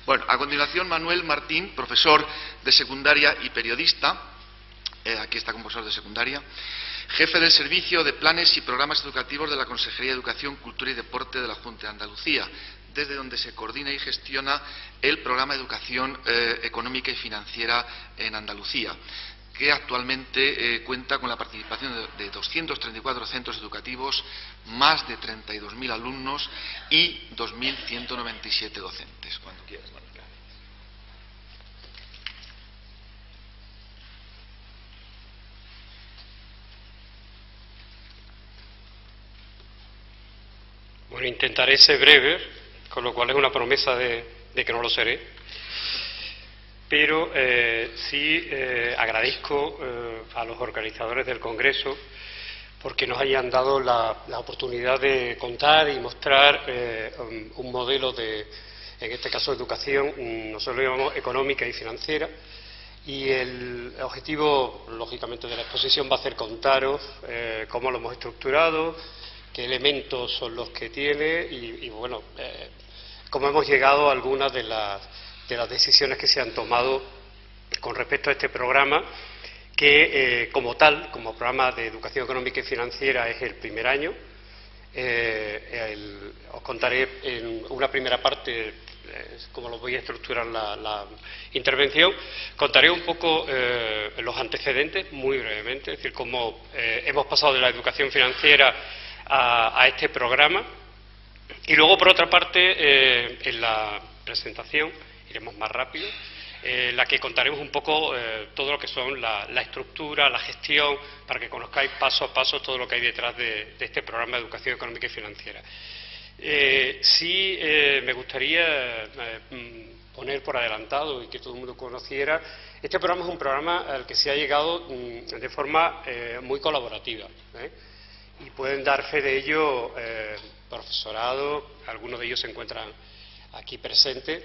Bueno, a continuación, Manuel Martín, profesor de secundaria y periodista. Aquí está como profesor de secundaria. Jefe del Servicio de Planes y Programas Educativos de la Consejería de Educación, Cultura y Deporte de la Junta de Andalucía, desde donde se coordina y gestiona el programa de educación económica y financiera en Andalucía, que actualmente cuenta con la participación de 234 centros educativos, más de 32.000 alumnos y 2.197 docentes. Cuando quieras, Mónica. Bueno, intentaré ser breve, con lo cual es una promesa de que no lo seré, pero sí agradezco a los organizadores del Congreso porque nos hayan dado la oportunidad de contar y mostrar un modelo de, en este caso, de educación, nosotros lo llamamos económica y financiera, y el objetivo, lógicamente, de la exposición va a ser contaros cómo lo hemos estructurado, qué elementos son los que tiene y bueno, cómo hemos llegado a algunas de las decisiones que se han tomado con respecto a este programa, que como tal, como programa de educación económica y financiera, es el primer año. Os contaré en una primera parte cómo lo voy a estructurar la intervención. Contaré un poco los antecedentes, muy brevemente, es decir, cómo hemos pasado de la educación financiera a este programa, y luego, por otra parte, en la presentación iremos más rápido, en la que contaremos un poco todo lo que son la estructura, la gestión, para que conozcáis paso a paso todo lo que hay detrás de este programa de educación económica y financiera. Sí, me gustaría poner por adelantado y que todo el mundo conociera, este programa es un programa al que se ha llegado de forma muy colaborativa, y pueden dar fe de ello profesorado, algunos de ellos se encuentran aquí presentes,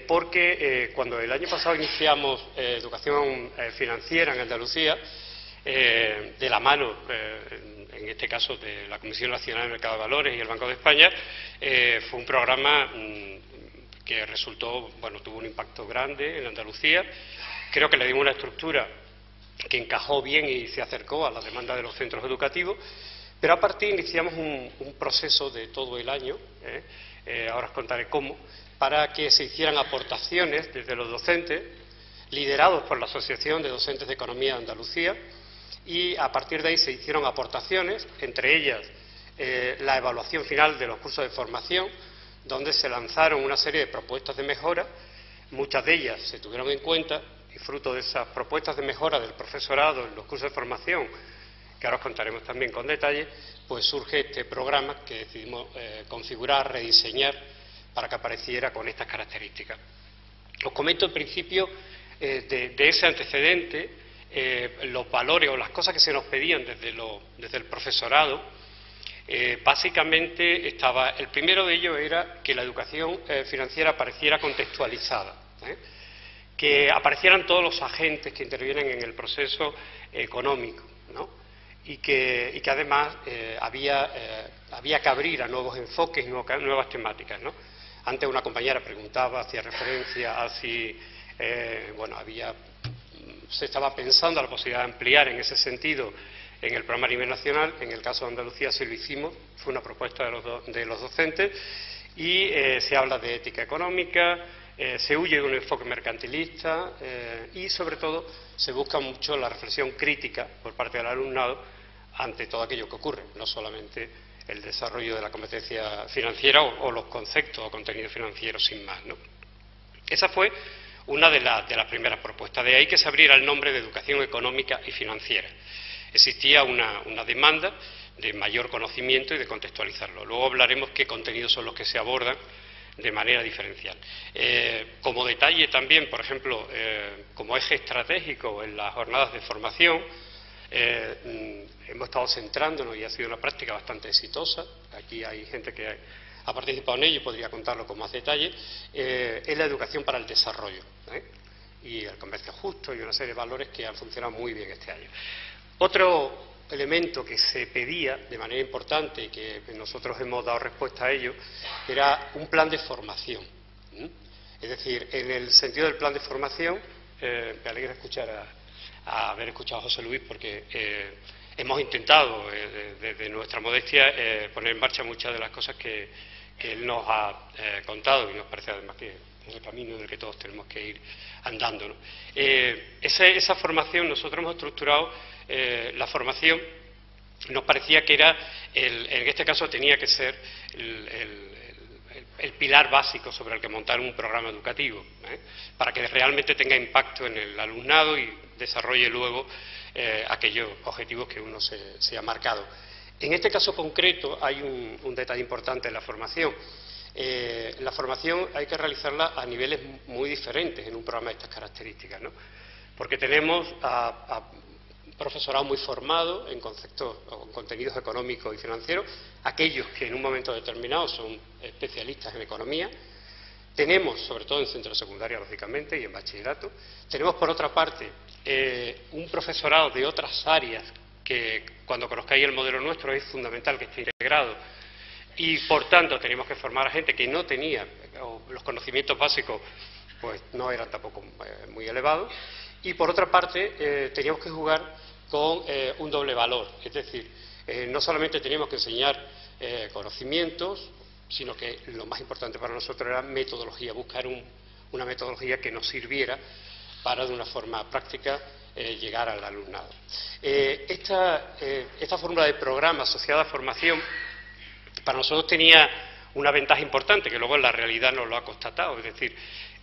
porque cuando el año pasado iniciamos educación financiera en Andalucía, de la mano, en este caso, de la Comisión Nacional de Mercado de Valores y el Banco de España, fue un programa que resultó, bueno, tuvo un impacto grande en Andalucía. Creo que le dimos una estructura que encajó bien y se acercó a la demanda de los centros educativos, pero a partir iniciamos un proceso de todo el año, ahora os contaré cómo, para que se hicieran aportaciones desde los docentes, liderados por la Asociación de Docentes de Economía de Andalucía, y a partir de ahí se hicieron aportaciones, entre ellas la evaluación final de los cursos de formación, donde se lanzaron una serie de propuestas de mejora, muchas de ellas se tuvieron en cuenta, y fruto de esas propuestas de mejora del profesorado en los cursos de formación, que ahora os contaremos también con detalle, pues surge este programa que decidimos configurar, rediseñar, para que apareciera con estas características. Os comento en principio de ese antecedente, los valores o las cosas que se nos pedían desde el profesorado. Básicamente estaba, el primero de ellos era que la educación financiera apareciera contextualizada, que aparecieran todos los agentes que intervienen en el proceso económico, ¿no? y que además había que abrir a nuevos enfoques y nuevas temáticas, ¿no? Antes una compañera preguntaba, hacía referencia a si se estaba pensando la posibilidad de ampliar en ese sentido en el programa a nivel nacional. En el caso de Andalucía sí lo hicimos, fue una propuesta de los docentes, y se habla de ética económica, se huye de un enfoque mercantilista y sobre todo se busca mucho la reflexión crítica por parte del alumnado ante todo aquello que ocurre, no solamente el desarrollo de la competencia financiera o los conceptos o contenidos financieros sin más, ¿no? Esa fue una de las primeras propuestas. De ahí que se abriera el nombre de educación económica y financiera. Existía una demanda de mayor conocimiento y de contextualizarlo. Luego hablaremos qué contenidos son los que se abordan de manera diferencial. Como detalle también, por ejemplo, como eje estratégico en las jornadas de formación, hemos estado centrándonos, y ha sido una práctica bastante exitosa, aquí hay gente que ha participado en ello y podría contarlo con más detalle, es la educación para el desarrollo, y el comercio justo y una serie de valores que han funcionado muy bien este año. Otro elemento que se pedía de manera importante y que nosotros hemos dado respuesta a ello era un plan de formación. Es decir, en el sentido del plan de formación, me alegra haber escuchado a José Luis, porque hemos intentado, desde nuestra modestia, poner en marcha muchas de las cosas que él nos ha contado, y nos parece además que es el camino en el que todos tenemos que ir andando, ¿no? Esa formación, nosotros hemos estructurado la formación, nos parecía que era, en este caso tenía que ser el pilar básico sobre el que montar un programa educativo, para que realmente tenga impacto en el alumnado y desarrolle luego aquellos objetivos que uno se ha marcado. En este caso concreto hay un detalle importante en la formación. La formación hay que realizarla a niveles muy diferentes en un programa de estas características, ¿no? Porque tenemos a profesorado muy formado en conceptos o en contenidos económicos y financieros, aquellos que en un momento determinado son especialistas en economía. Tenemos, sobre todo en centro secundaria, lógicamente, y en bachillerato, tenemos por otra parte un profesorado de otras áreas que, cuando conozcáis el modelo nuestro, es fundamental que esté integrado, y por tanto tenemos que formar a gente que no tenía, o los conocimientos básicos pues no eran tampoco muy elevados, y por otra parte teníamos que jugar con un doble valor, es decir, no solamente teníamos que enseñar conocimientos, sino que lo más importante para nosotros era metodología, buscar una metodología que nos sirviera para de una forma práctica llegar al alumnado. Esta fórmula de programa asociada a formación para nosotros tenía una ventaja importante, que luego en la realidad nos lo ha constatado, es decir,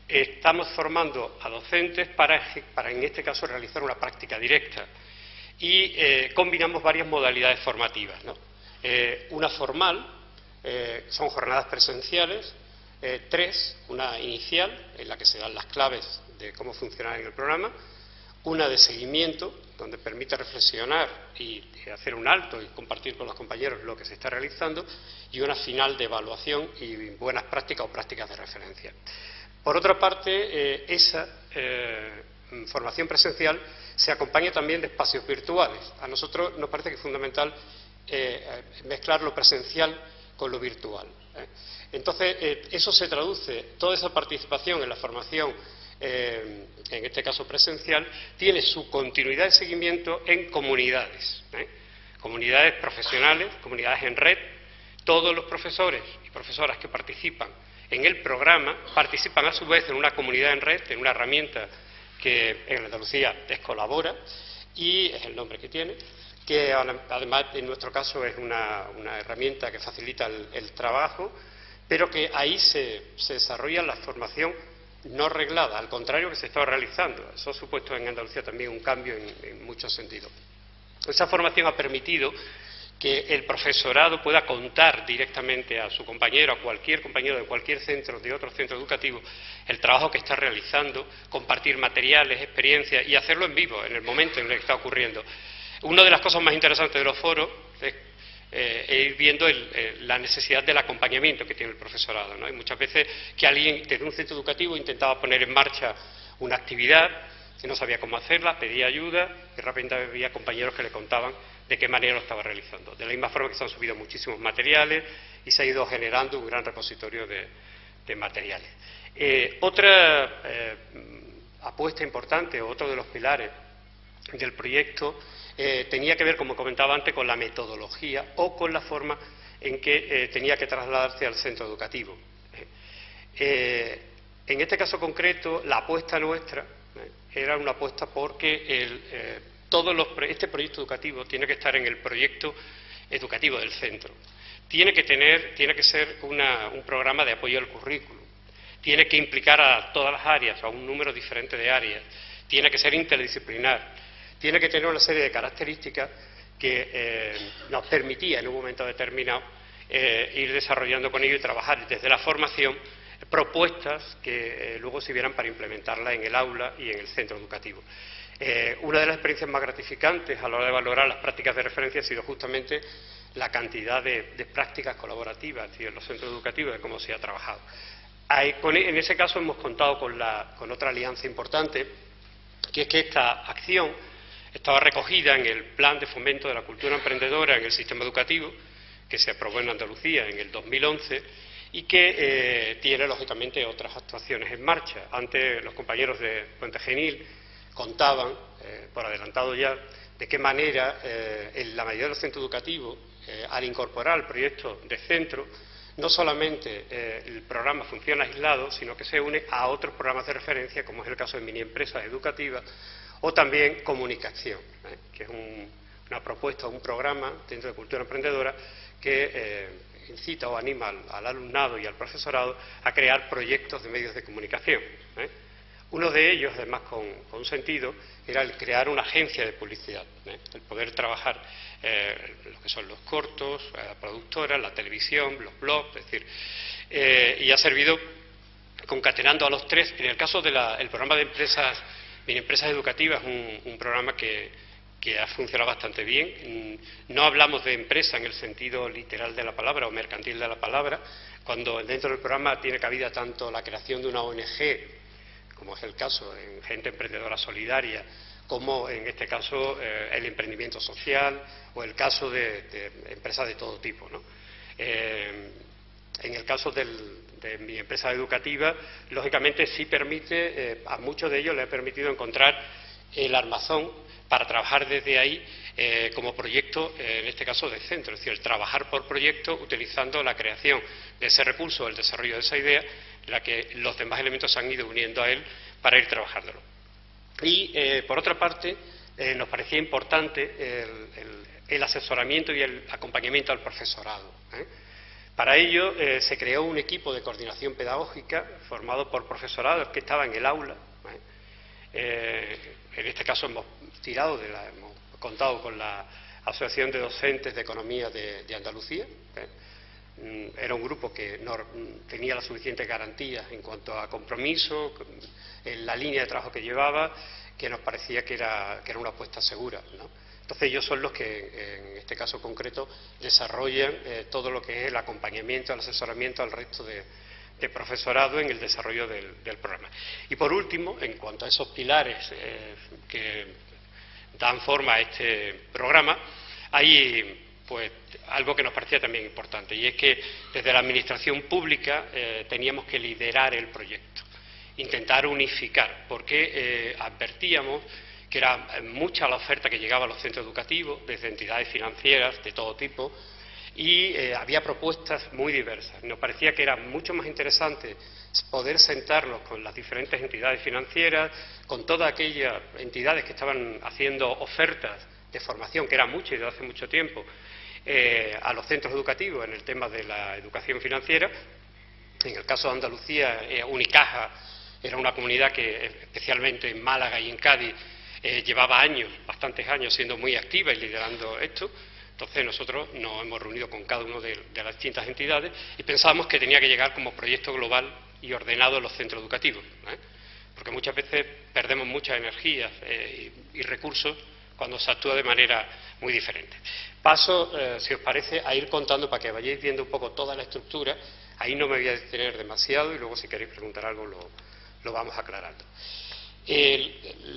estamos formando a docentes para en este caso realizar una práctica directa, y combinamos varias modalidades formativas, ¿no? Una formal, son jornadas presenciales, 3, una inicial, en la que se dan las claves de cómo funcionar en el programa, una de seguimiento, donde permite reflexionar y hacer un alto y compartir con los compañeros lo que se está realizando, y una final de evaluación y buenas prácticas o prácticas de referencia. Por otra parte, esa formación presencial se acompaña también de espacios virtuales. A nosotros nos parece que es fundamental mezclar lo presencial con lo virtual. Entonces, eso se traduce, toda esa participación en la formación, en este caso presencial, tiene su continuidad de seguimiento en comunidades, comunidades profesionales, comunidades en red. Todos los profesores y profesoras que participan en el programa participan a su vez en una comunidad en red, en una herramienta que en Andalucía es Colabora, y es el nombre que tiene, que además en nuestro caso es una herramienta que facilita el trabajo, pero que ahí se desarrolla la formación no reglada, al contrario que se está realizando. Eso ha supuesto en Andalucía también un cambio en muchos sentidos. Esa formación ha permitido que el profesorado pueda contar directamente a su compañero, a cualquier compañero de cualquier centro, de otro centro educativo, el trabajo que está realizando, compartir materiales, experiencias y hacerlo en vivo, en el momento en el que está ocurriendo. Una de las cosas más interesantes de los foros es ir viendo la necesidad del acompañamiento que tiene el profesorado, ¿no? Hay muchas veces que alguien desde un centro educativo intentaba poner en marcha una actividad que no sabía cómo hacerla, pedía ayuda y de repente había compañeros que le contaban de qué manera lo estaba realizando. De la misma forma que se han subido muchísimos materiales y se ha ido generando un gran repositorio de materiales. Otra apuesta importante, otro de los pilares del proyecto, tenía que ver, como comentaba antes, con la metodología o con la forma en que tenía que trasladarse al centro educativo. En este caso concreto, la apuesta nuestra era una apuesta porque este proyecto educativo tiene que estar en el proyecto educativo del centro. Tiene que ser un programa de apoyo al currículum. Tiene que implicar a todas las áreas, a un número diferente de áreas. Tiene que ser interdisciplinar. Tiene que tener una serie de características que nos permitía en un momento determinado ir desarrollando con ello y trabajar desde la formación propuestas que luego sirvieran para implementarla en el aula y en el centro educativo. Una de las experiencias más gratificantes a la hora de valorar las prácticas de referencia ha sido justamente la cantidad de prácticas colaborativas en los centros educativos, de cómo se ha trabajado. En ese caso hemos contado con otra alianza importante, que es que esta acción estaba recogida en el Plan de Fomento de la Cultura Emprendedora en el Sistema Educativo, que se aprobó en Andalucía en el 2011, y que tiene, lógicamente, otras actuaciones en marcha. Antes los compañeros de Puente Genil contaban, por adelantado ya, de qué manera en la mayoría de los centros educativos, al incorporar el proyecto de centro, no solamente el programa funciona aislado, sino que se une a otros programas de referencia, como es el caso de mini empresas educativas, o también comunicación, que es una propuesta, un programa dentro de Cultura Emprendedora que incita o anima al alumnado y al profesorado a crear proyectos de medios de comunicación. Uno de ellos, además con sentido, era el crear una agencia de publicidad, el poder trabajar lo que son los cortos, la productora, la televisión, los blogs, es decir, y ha servido concatenando a los tres. En el caso del programa de empresas, mini empresas educativas, un programa que ha funcionado bastante bien. No hablamos de empresa en el sentido literal de la palabra o mercantil de la palabra, cuando dentro del programa tiene cabida tanto la creación de una ONG, como es el caso en Gente Emprendedora Solidaria, como en este caso el emprendimiento social o el caso de empresas de todo tipo, ¿no? En el caso de mi empresa educativa, lógicamente sí permite, a muchos de ellos les ha permitido encontrar el armazón para trabajar desde ahí como proyecto, en este caso de centro, es decir, trabajar por proyecto utilizando la creación de ese recurso, el desarrollo de esa idea, la que los demás elementos se han ido uniendo a él para ir trabajándolo. Y, por otra parte, nos parecía importante el asesoramiento y el acompañamiento al profesorado. Para ello, se creó un equipo de coordinación pedagógica formado por profesorados que estaban en el aula. En este caso hemos contado con la Asociación de Docentes de Economía de Andalucía. Era un grupo que no tenía las suficientes garantías en cuanto a compromiso, en la línea de trabajo que llevaba, que nos parecía que era una apuesta segura, ¿no? Entonces ellos son los que, en este caso concreto, desarrollan todo lo que es el acompañamiento, el asesoramiento al resto de profesorado en el desarrollo del programa. Y por último, en cuanto a esos pilares que dan forma a este programa, hay pues algo que nos parecía también importante, y es que desde la administración pública teníamos que liderar el proyecto, intentar unificar, porque advertíamos que era mucha la oferta que llegaba a los centros educativos, desde entidades financieras de todo tipo, y había propuestas muy diversas. Nos parecía que era mucho más interesante poder sentarnos con las diferentes entidades financieras, con todas aquellas entidades que estaban haciendo ofertas de formación, que era mucho y de hace mucho tiempo, a los centros educativos en el tema de la educación financiera. En el caso de Andalucía, Unicaja era una comunidad que, especialmente en Málaga y en Cádiz, llevaba años, bastantes años, siendo muy activa y liderando esto. Entonces nosotros nos hemos reunido con cada una de las distintas entidades y pensábamos que tenía que llegar como proyecto global y ordenado en los centros educativos, porque muchas veces perdemos muchas energías y recursos cuando se actúa de manera muy diferente. Paso, si os parece, a ir contando para que vayáis viendo un poco toda la estructura. Ahí no me voy a detener demasiado y luego si queréis preguntar algo lo vamos aclarando.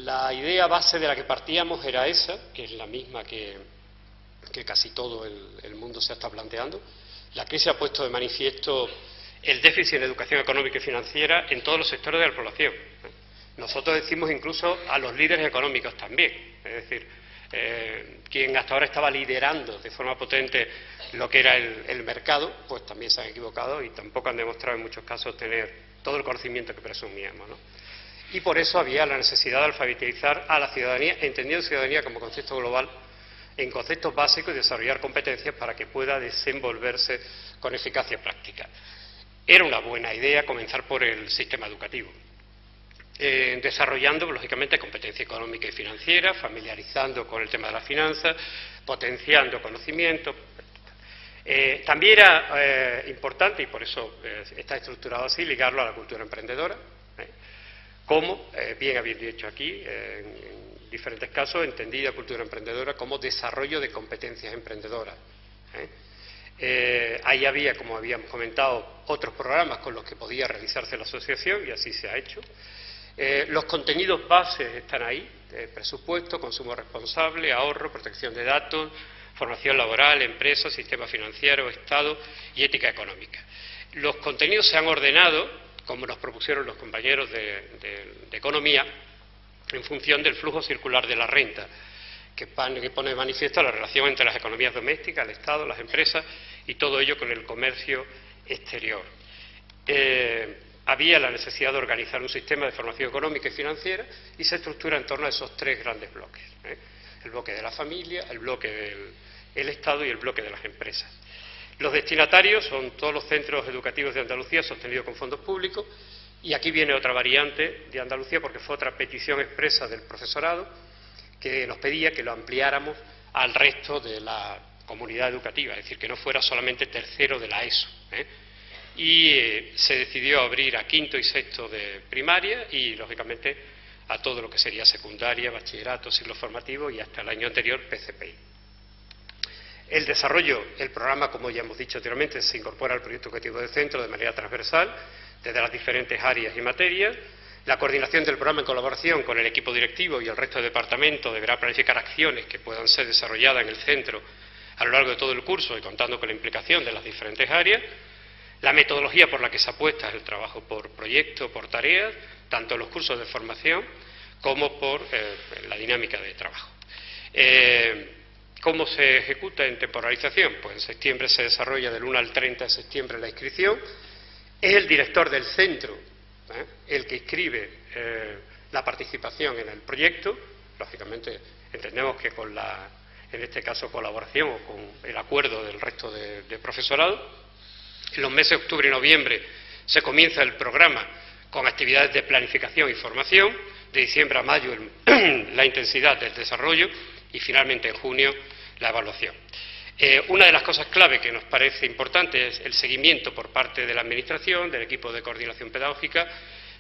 La idea base de la que partíamos era esa, que es la misma que casi todo el mundo se está planteando. La crisis ha puesto de manifiesto el déficit en educación económica y financiera en todos los sectores de la población. Nosotros decimos incluso a los líderes económicos también, es decir, quien hasta ahora estaba liderando de forma potente lo que era el mercado, pues también se han equivocado y tampoco han demostrado en muchos casos tener todo el conocimiento que presumíamos, ¿no? Y por eso había la necesidad de alfabetizar a la ciudadanía, entendiendo ciudadanía como concepto global, en conceptos básicos y desarrollar competencias para que pueda desenvolverse con eficacia práctica. Era una buena idea comenzar por el sistema educativo, desarrollando, lógicamente, competencia económica y financiera, familiarizando con el tema de las finanzas, potenciando conocimiento. También era importante, y por eso está estructurado así, ligarlo a la cultura emprendedora, como, bien habéis dicho aquí, en diferentes casos, entendida cultura emprendedora como desarrollo de competencias emprendedoras. Ahí había, como habíamos comentado, otros programas con los que podía realizarse la asociación y así se ha hecho. Los contenidos bases están ahí, presupuesto, consumo responsable, ahorro, protección de datos, formación laboral, empresas, sistema financiero, Estado y ética económica. Los contenidos se han ordenado, como nos propusieron los compañeros de Economía, en función del flujo circular de la renta, que pone de manifiesto la relación entre las economías domésticas, el Estado, las empresas y todo ello con el comercio exterior. Había la necesidad de organizar un sistema de formación económica y financiera y se estructura en torno a esos tres grandes bloques, el bloque de la familia, el bloque del Estado y el bloque de las empresas. Los destinatarios son todos los centros educativos de Andalucía sostenidos con fondos públicos, y aquí viene otra variante de Andalucía porque fue otra petición expresa del profesorado que nos pedía que lo ampliáramos al resto de la comunidad educativa, es decir, que no fuera solamente tercero de la ESO. Y se decidió abrir a quinto y sexto de primaria y, lógicamente, a todo lo que sería secundaria, bachillerato, ciclo formativo y hasta el año anterior PCPI. El desarrollo, el programa, como ya hemos dicho anteriormente, se incorpora al proyecto educativo del centro de manera transversal, desde las diferentes áreas y materias. La coordinación del programa en colaboración con el equipo directivo y el resto del departamento deberá planificar acciones que puedan ser desarrolladas en el centro a lo largo de todo el curso y contando con la implicación de las diferentes áreas. La metodología por la que se apuesta es el trabajo por proyecto, por tareas, tanto en los cursos de formación como por la dinámica de trabajo. ¿Cómo se ejecuta en temporalización? Pues en septiembre se desarrolla del 1 al 30 de septiembre la inscripción. Es el director del centro el que inscribe la participación en el proyecto. Lógicamente entendemos que con la, en este caso, colaboración o con el acuerdo del resto de profesorado. En los meses de octubre y noviembre se comienza el programa con actividades de planificación y formación. De diciembre a mayo la intensidad del desarrollo y finalmente en junio la evaluación. Una de las cosas clave que nos parece importante es el seguimiento por parte de la Administración, del equipo de coordinación pedagógica.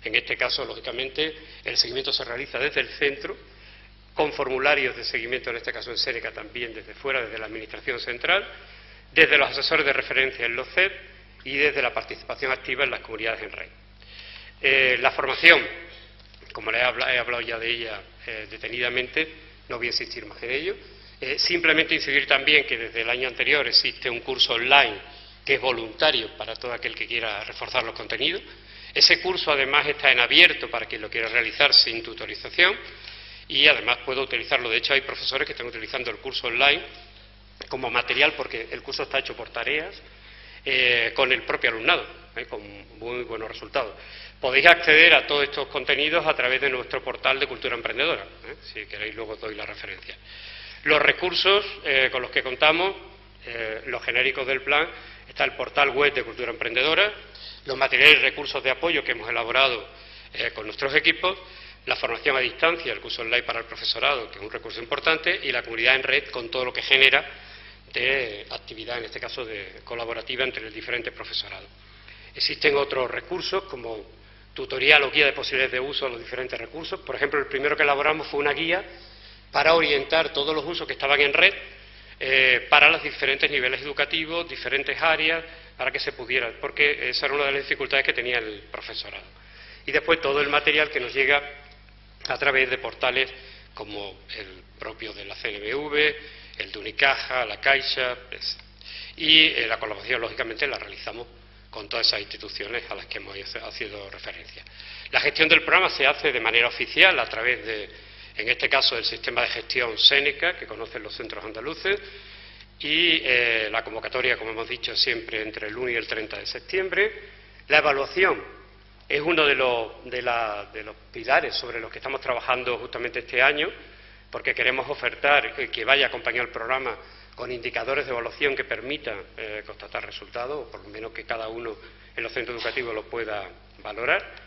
En este caso, lógicamente, el seguimiento se realiza desde el centro, con formularios de seguimiento, en este caso en Séneca también desde fuera, desde la Administración central, desde los asesores de referencia en los CEP y desde la participación activa en las comunidades en red. La formación, como he hablado ya de ella detenidamente, no voy a insistir más en ello. Simplemente incidir también que desde el año anterior existe un curso online que es voluntario para todo aquel que quiera reforzar los contenidos. Ese curso además está en abierto para quien lo quiera realizar sin tutorización y además puede utilizarlo. De hecho, hay profesores que están utilizando el curso online como material porque el curso está hecho por tareas con el propio alumnado, con muy buenos resultados. Podéis acceder a todos estos contenidos a través de nuestro portal de Cultura Emprendedora. Si queréis, luego os doy la referencia. Los recursos con los que contamos, los genéricos del plan, está el portal web de Cultura Emprendedora, los materiales y recursos de apoyo que hemos elaborado con nuestros equipos, la formación a distancia, el curso online para el profesorado, que es un recurso importante, y la comunidad en red con todo lo que genera de actividad, en este caso de colaborativa entre el diferente profesorado. Existen otros recursos como tutorial o guía de posibilidades de uso de los diferentes recursos. Por ejemplo, el primero que elaboramos fue una guía para orientar todos los usos que estaban en red para los diferentes niveles educativos, diferentes áreas, para que se pudiera, porque esa era una de las dificultades que tenía el profesorado. Y después todo el material que nos llega a través de portales como el propio de la CNMV, el de Unicaja, la Caixa, y la colaboración, lógicamente, la realizamos con todas esas instituciones a las que hemos hecho referencia. La gestión del programa se hace de manera oficial a través de, en este caso, del sistema de gestión Séneca, que conocen los centros andaluces, y la convocatoria, como hemos dicho, siempre entre el 1 y el 30 de septiembre. La evaluación es uno de los pilares sobre los que estamos trabajando justamente este año, porque queremos ofertar que vaya acompañado el programa con indicadores de evaluación que permitan constatar resultados, o por lo menos que cada uno en los centros educativos lo pueda valorar.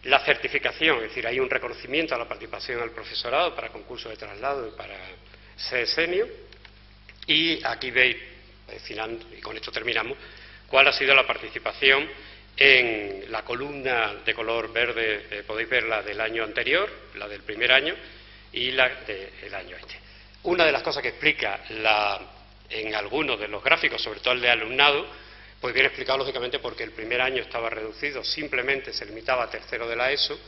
La certificación, es decir, hay un reconocimiento a la participación del profesorado para concursos de traslado y para sexenio. Y aquí veis, al final, y con esto terminamos, cuál ha sido la participación en la columna de color verde. Podéis ver la del año anterior, la del primer año, y la del año este. Una de las cosas que explica en algunos de los gráficos, sobre todo el de alumnado, pues viene explicado lógicamente porque el primer año estaba reducido, simplemente se limitaba a tercero de la ESO,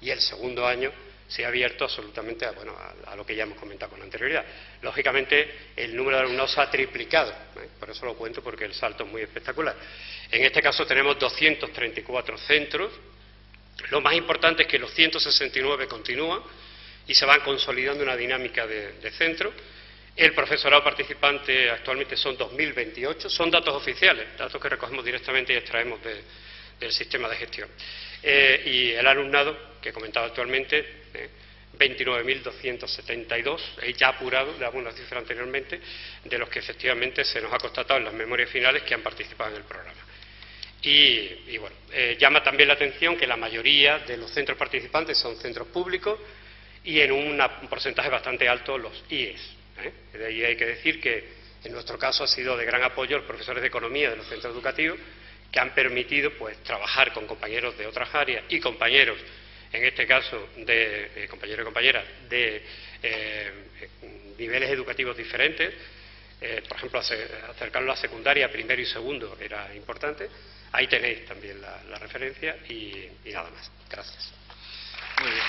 y el segundo año se ha abierto absolutamente a lo que ya hemos comentado con anterioridad. Lógicamente, el número de alumnos ha triplicado, por eso lo cuento, porque el salto es muy espectacular. En este caso tenemos 234 centros. Lo más importante es que los 169 continúan y se van consolidando una dinámica de centro. El profesorado participante actualmente son 2.028, son datos oficiales, datos que recogemos directamente y extraemos del sistema de gestión. Y el alumnado, que he comentado actualmente, 29.272, ya apurado, daba una cifra anteriormente, de los que efectivamente se nos ha constatado en las memorias finales que han participado en el programa. Y bueno, llama también la atención que la mayoría de los centros participantes son centros públicos y en un porcentaje bastante alto los IES. De ahí hay que decir que en nuestro caso ha sido de gran apoyo los profesores de economía de los centros educativos, que han permitido pues trabajar con compañeros de otras áreas y compañeros, en este caso de compañeros y compañeras de niveles educativos diferentes. Por ejemplo, acercarlo a secundaria, primero y segundo era importante. Ahí tenéis también la referencia y nada más. Gracias. Muy bien.